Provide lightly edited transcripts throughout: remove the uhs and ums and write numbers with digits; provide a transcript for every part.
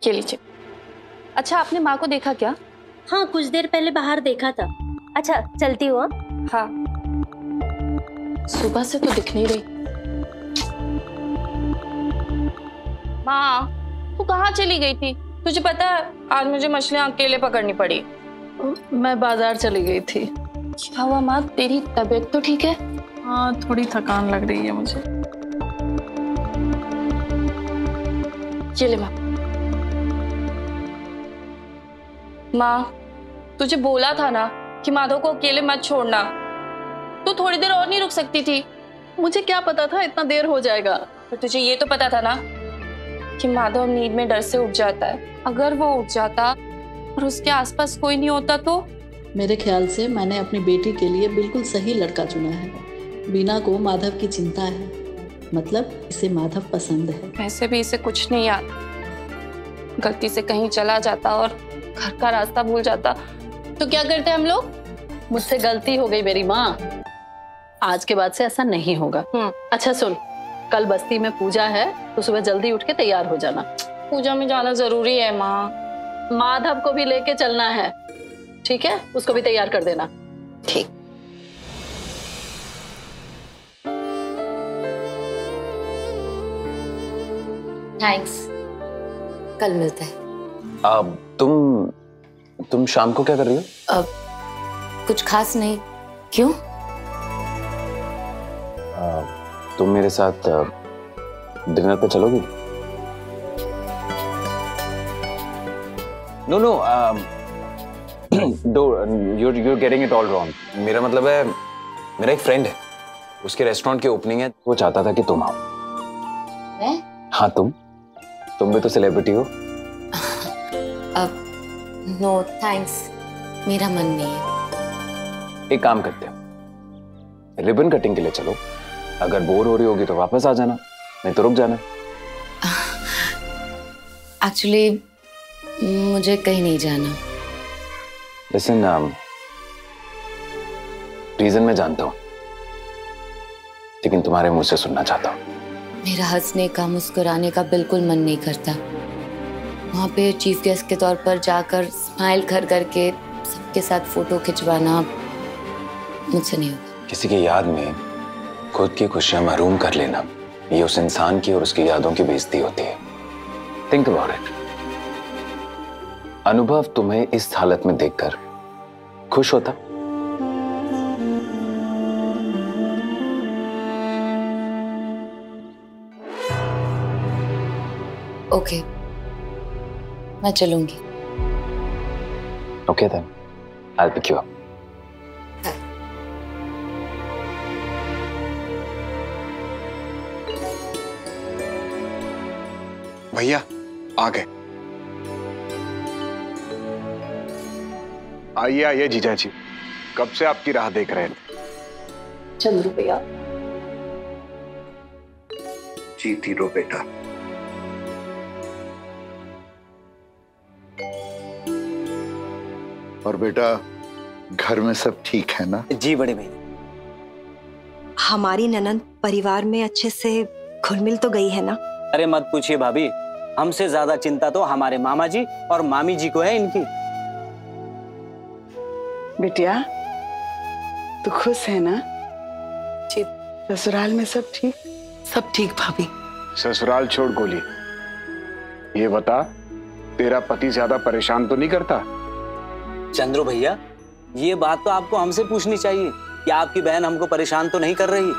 ये लीजिए। अच्छा, आपने माँ को देखा क्या? हाँ, कुछ देर पहले बाहर देखा था। अच्छा, चलती हूँ। हाँ, सुबह से तो दिख नहीं रही। माँ, तू कहाँ चली गई थी? तुझे पता है आज मुझे मछलियाँ अकेले पकड़नी पड़ी। मैं बाजार चली गई थी। क्या हुआ माँ, तेरी तबीयत तो ठीक है? हाँ, थोड़ी थकान लग रही है मुझे। ये ले माँ। माँ, तुझे बोला था ना कि माधव को अकेले मत छोड़ना। तू थोड़ी देर और नहीं रुक सकती थी? मुझे क्या पता था इतना देर हो जाएगा। पर तुझे ये तो पता था ना कि माधव नींद में डर से उठ जाता है। अगर वो उठ जाता और उसके आसपास कोई नहीं होता तो? मेरे ख्याल से मैंने अपनी बेटी के लिए बिल्कुल सही लड़का चुना है। बीना को माधव की चिंता है, मतलब इसे माधव पसंद है। वैसे भी इसे कुछ नहीं याद, गलती से कहीं चला जाता और घर का रास्ता भूल जाता तो क्या करते हम लोग? मुझसे गलती हो गई मेरी माँ, आज के बाद से ऐसा नहीं होगा। अच्छा सुन, कल बस्ती में पूजा है तो सुबह जल्दी उठ के तैयार हो जाना। पूजा में जाना जरूरी है माँ। माधव को भी लेके चलना है, ठीक है? उसको भी तैयार कर देना। ठीक। थैंक्स, कल मिलते हैं। अब तुम शाम को क्या कर रही हो? कुछ खास नहीं। क्यों? तुम मेरे साथ डिनर पे चलोगी? No, you're getting it all wrong. मेरा मतलब है, मेरा एक फ्रेंड है, उसके रेस्टोरेंट की ओपनिंग है, वो चाहता था कि तुम आओ। मैं? हाँ, तुम भी तो सेलिब्रिटी हो। नो थैंक्स, मेरा मन नहीं है। एक काम करते हो, रिबन कटिंग के लिए चलो। अगर बोर हो रही होगी तो वापस आ जाना, नहीं तो रुक जाना। एक्चुअली मुझे कहीं नहीं जाना। लिसन, रीजन मैं जानता हूँ, लेकिन तुम्हारे मुंह से सुनना चाहता हूँ। मेरा हंसने का, मुस्कुराने का बिल्कुल मन नहीं करता। वहाँ पे चीफ गेस्ट के तौर पर जाकर स्माइल कर करके सबके साथ फोटो खिंचवाना मुझसे नहीं होगा। किसी की याद में खुद की खुशियां महरूम कर लेना, ये उस इंसान की और उसकी यादों की बेइज्जती होती है। Think about it. अनुभव तुम्हें इस हालत में देखकर खुश होता? ओके, मैं चलूंगी। Okay then, I'll pick you up. भैया आ गए। आइए आइए जीजा जी, कब से आपकी राह देख रहे थे। चंद्रू भैया। जीती रो बेटा। और बेटा, घर में सब ठीक है ना? जी बड़े भैया। हमारी ननंद परिवार में अच्छे से घुल मिल तो गई है ना? अरे मत पूछिए भाभी, हमसे ज्यादा चिंता तो हमारे मामा जी और मामी जी को है इनकी। बिटिया, तू खुश है ना? ससुराल में सब ठीक? सब ठीक भाभी। ससुराल छोड़ गोली, ये बता, तेरा पति ज्यादा परेशान तो नहीं करता? चंद्रू भैया, ये बात तो आपको हमसे पूछनी चाहिए कि आपकी बहन हमको परेशान तो नहीं कर रही।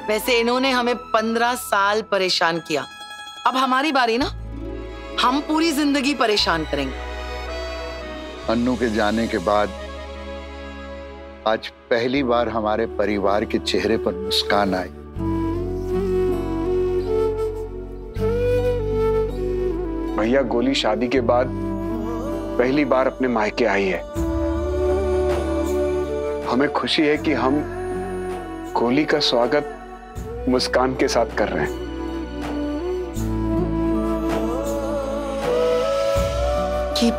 वैसे इन्होंने हमें 15 साल परेशान किया, अब हमारी बारी ना, हम पूरी जिंदगी परेशान करेंगे। अन्नू के जाने के बाद आज पहली बार हमारे परिवार के चेहरे पर मुस्कान आई। भैया, गोली शादी के बाद पहली बार अपने मायके आई है। हमें खुशी है कि हम गोली का स्वागत मुस्कान के साथ कर रहे हैं। कि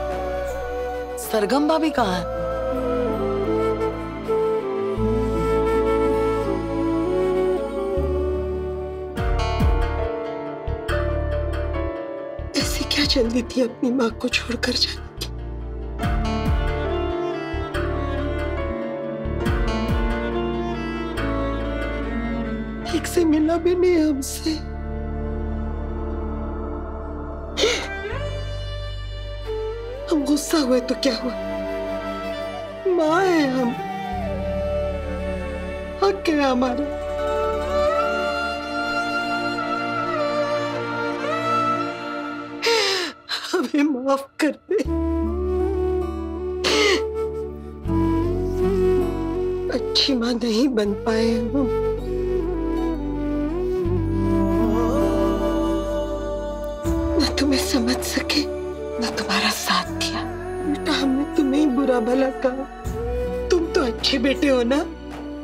सरगम भाभी कहाँ है? क्या जल्दी थी अपनी माँ को छोड़कर जाने की। ठीक से मिला भी नहीं हमसे। हम गुस्सा हुए तो क्या हुआ, माँ है हम, हक है हमारा। हमें माफ कर दे। अच्छी माँ नहीं बन पाए हम। न तुम्हें समझ सके न तुम्हारा साथ दिया। बेटा हमने तुम्हें ही बुरा भला कहा। तुम तो अच्छे बेटे हो ना,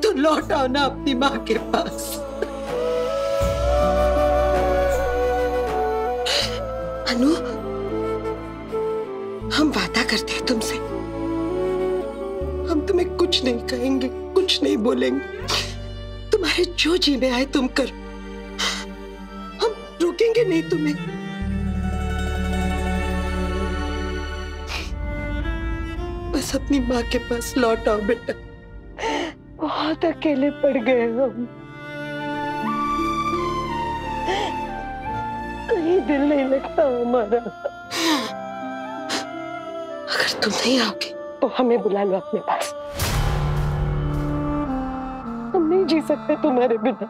तो लौट आओ ना अपनी माँ के पास। अनु, हम वादा करते हैं तुमसे, हम तुम्हें कुछ नहीं कहेंगे, कुछ नहीं बोलेंगे। तुम्हारे जो जी में आए तुम करो, हम रोकेंगे नहीं तुम्हें। बस अपनी माँ के पास लौट आओ बेटा। बहुत अकेले पड़ गए हम, कहीं दिल नहीं लगता हमारा। अगर तुम नहीं आओगे तो हमें बुला लो अपने पास। हम नहीं जी सकते तुम्हारे बिना।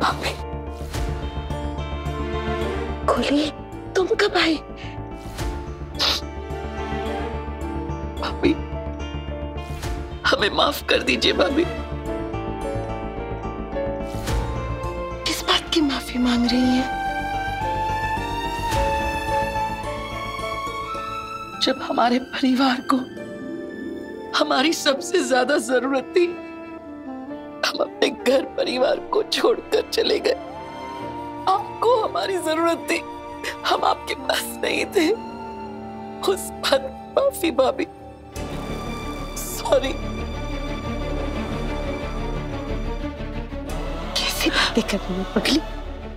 भाभी, खोली, तुम कब आई? भाभी, हमें माफ कर दीजिए भाभी। किस बात की माफी मांग रही हैं? जब हमारे परिवार को हमारी सबसे ज्यादा जरूरत थी, हम अपने घर परिवार को छोड़कर चले गए। आपको हमारी जरूरत थी, हम आपके पास नहीं थे। उस बात माफी भाभी, सॉरी। कैसी बातें कर रही हो पगली?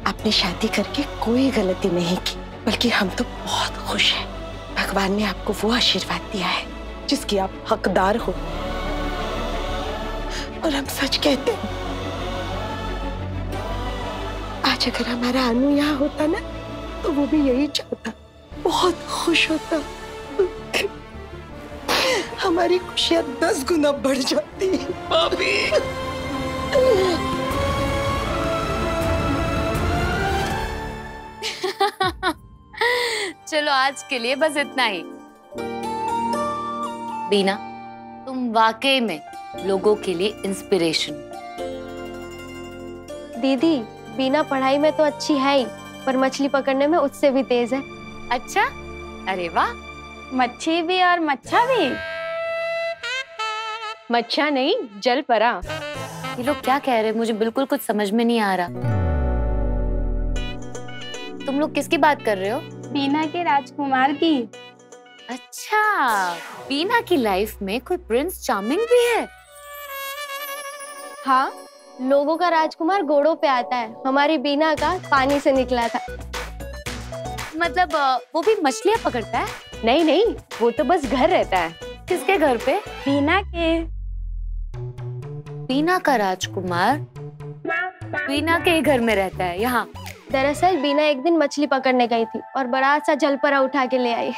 आपने शादी करके कोई गलती नहीं की, बल्कि हम तो बहुत खुश हैं। भगवान ने आपको वो आशीर्वाद दिया है जिसकी आप हकदार हो। और हम सच कहते हैं, आज अगर हमारा अनु यहाँ होता ना, तो वो भी यही चाहता, बहुत खुश होता। हमारी खुशियां 10 गुना बढ़ जाती। भाभी, चलो आज के लिए बस इतना ही। बीना, तुम वाकई में लोगों के लिए इंस्पिरेशन। दीदी, बीना पढ़ाई में तो अच्छी है ही, पर मछली पकड़ने में उससे भी तेज है। अच्छा, अरे वाह। मच्छी भी और मच्छा भी? मच्छा नहीं, जलपरा। ये लोग क्या कह रहे हैं? मुझे बिल्कुल कुछ समझ में नहीं आ रहा। तुम लोग किसकी बात कर रहे हो? बीना के राजकुमार की। अच्छा, बीना की लाइफ में कोई प्रिंस चार्मिंग भी है? हाँ, लोगों का राजकुमार घोड़ों पे आता है, हमारी बीना का पानी से निकला था। मतलब वो भी मछलियाँ पकड़ता है? नहीं नहीं, वो तो बस घर रहता है। किसके घर पे? बीना के। बीना का राजकुमार बीना के ही घर में रहता है यहाँ? दरअसल बीना एक दिन मछली पकड़ने गई थी और बड़ा सा जलपरा उठा के ले आई।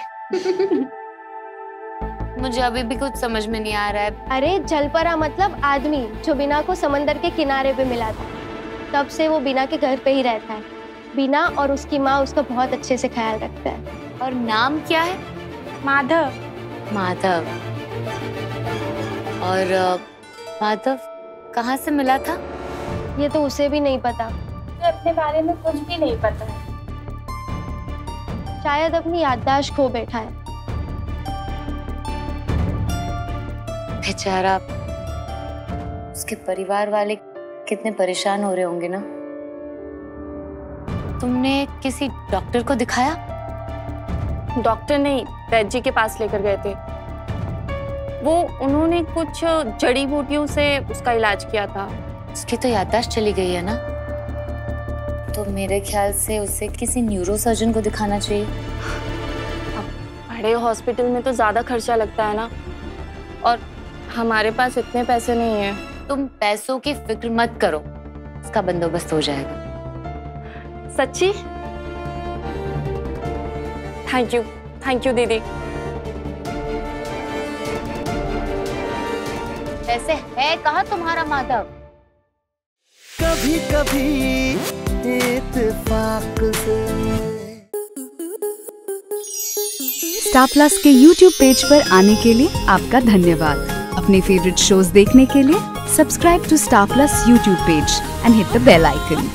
मुझे अभी भी कुछ समझ में नहीं आ रहा है। अरे जलपरा मतलब आदमी जो बीना को समंदर के किनारे पे मिला था। तब से वो बीना के घर पे ही रहता है। बीना और उसकी माँ उसका बहुत अच्छे से ख्याल रखता है। और नाम क्या है? माधव। माधव। और माधव कहाँ से मिला था? ये तो उसे भी नहीं पता। अपने बारे में कुछ भी नहीं पता है। शायद अपनी याददाश्त खो बैठा है। बेचारा, उसके परिवार वाले कितने परेशान हो रहे होंगे ना। तुमने किसी डॉक्टर को दिखाया? डॉक्टर नहीं, वैद्य जी के पास लेकर गए थे। उन्होंने कुछ जड़ी बूटियों से उसका इलाज किया था। उसकी तो याददाश्त चली गई है ना। तो मेरे ख्याल से उसे किसी न्यूरो सर्जन को दिखाना चाहिए। बड़े हॉस्पिटल में तो ज्यादा खर्चा लगता है ना, और हमारे पास इतने पैसे नहीं है। तुम पैसों की फिक्र मत करो, इसका बंदोबस्त हो जाएगा। सच्ची? थैंक यू दीदी। पैसे है कहाँ तुम्हारा माधव? कभी कभी इत्तेफाक से। स्टार प्लस के YouTube पेज पर आने के लिए आपका धन्यवाद। अपने फेवरेट शोज देखने के लिए subscribe to Star Plus YouTube page and hit the bell icon.